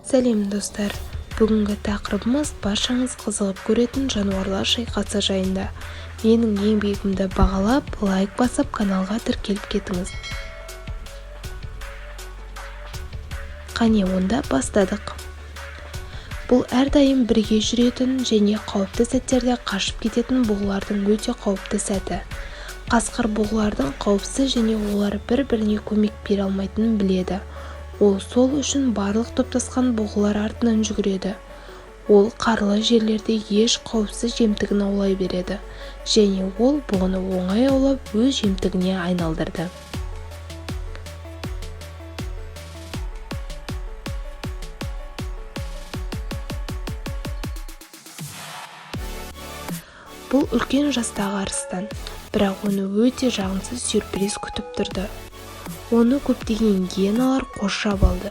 Сәлем достар, бүгінгі тақырыбымыз баршаңыз қызығып көретін жануарлар шайқасы жайында. Менің еңбегімді бағалап, лайк басып, каналға тіркеліп кетіңіз. Қане, онда бастадық. Бұл әрдайым бірге жүретін және қауіпті сәттерде қашып кететін бұғылардың өте қауіпті сәті. Қасқыр бұғылардың қауіпсіз және олар бір-біріне көмек бере алмайтынын біледі. Ол сол үшін барлық топтасқан бұғылар артынан жүгіреді. Ол қарлы жерлерде еш қауіпсіз жемтігін аулай береді, және ол бұғыны оңай аулап өз жемтігіне айналдырды. Бұл үлкен жастағы арыстан, бірақ оны өте жағымсыз сюрприз күтіп тұрды. Оны көптеген гиеналар қоршап алды.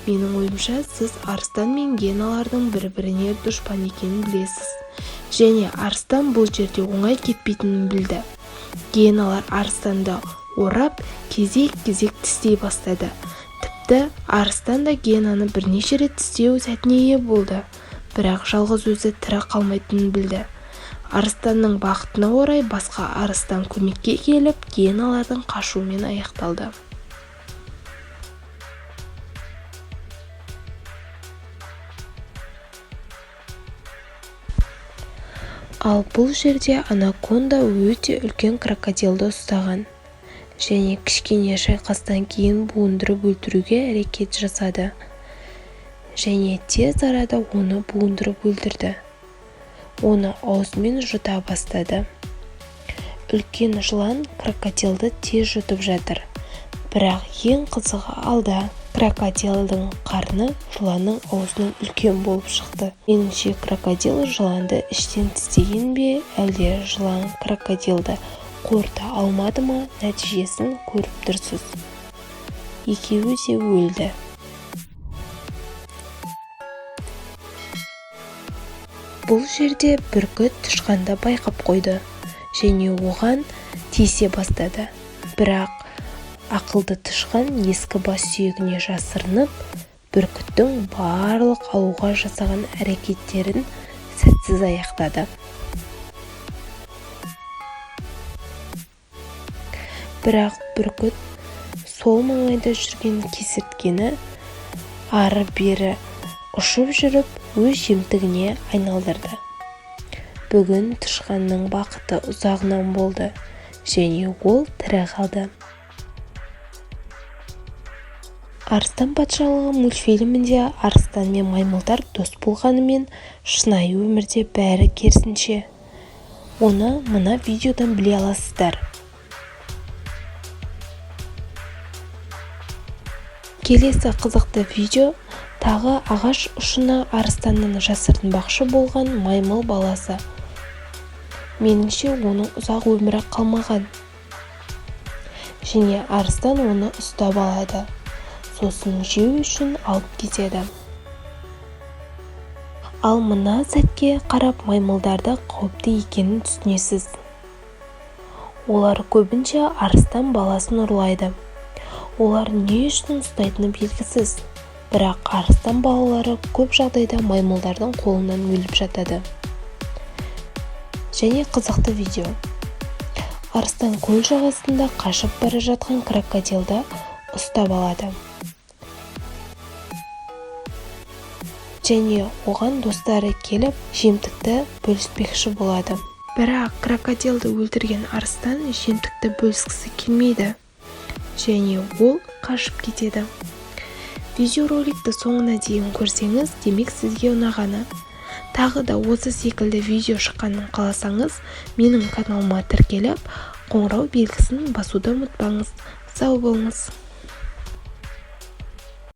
Менің ойымша, сіз арыстан мен гиеналардың бір-біріне дұшпан екенін білесіз. Және арыстан бұл жерде оңай кетпейтінін білді. Гиеналар арыстанды орап, кезек-кезек тістей бастады. Тіпті арыстан да гиенаны бірнеше рет тістеу сәтіне ие болды. Бірақ жалғыз өзі тірі қалмайтынын білді. Арыстанның бақытына орай басқа арыстан көмекке келіп, гиеналардың қашуымен аяқталды. Ал бұл жерде анаконда өте үлкен крокодилді ұстаған және кішкене шайқастан кейін буындырып өлтіруге әрекет жасады және тез арада оны буындырып өлтірді. Оны аузымен жұта бастады. Үлкен жылан крокодилді тез жұтып жатыр. Бірақ ең қызығы алда. Крокодилдің қарны жыланның аузынан үлкен болып шықты. Меніңше крокодил жыланды іштен тістеген бе, әлде жылан крокодилді қорыта алмады ма, нәтижесін көріп тұрсыз. Екеуі де өлді. Бұл жерде бүркіт тышқанды байқап қойды және оған тиісе бастады. Бірақ ақылды тышқан ескі бас сүйегіне жасырынып, бүркіттің барлық алуға жасаған әрекеттерін сәтсіз аяқтады. Бірақ бүркіт сол маңайда жүрген кесірткені ары-бері ұшып жүріп, өз жемтігіне айналдырды. Бүгін тышқанның бақыты ұзағынан болды және ол тірі қалды. Арыстан патшалығы мультфильмінде арыстан мен маймылдар дос болғанымен, шынайы өмірде бәрі керісінше. Оны мына видеодан біле аласыздар. Келесі қызықты видео тағы ағаш ұшына арыстаннан жасырынбақшы болған маймыл баласы. Меніңше, оның ұзақ өмірі қалмаған. Және арыстан оны ұстап алады. Сосын жеу үшін алып кетеді. Ал мына сәтке қарап маймылдарды қауіпті екенін түсінесіз. Олар көбінше арыстан баласын ұрлайды. Олар не үшін ұстайтыны белгісіз. Бірақ арыстан балалары көп жағдайда маймылдардың қолынан өліп жатады. Және қызықты видео. Арыстан көл жағасында қашып бара жатқан крокодилді ұстап алады. Және оған достары келіп, жемтікті бөліспекші болады. Бірақ крокодилді өлтірген арыстан жемтікті бөліскісі келмейді. Және ол қашып кетеді. Видеороликті соңына дейін көрсеңіз, демек сізге ұнағаны. Тағы да осы секілді видео шыққанын қаласаңыз, менің каналыма тіркеліп, қоңырау белгісін басуды ұмытпаңыз. Сау болыңыз.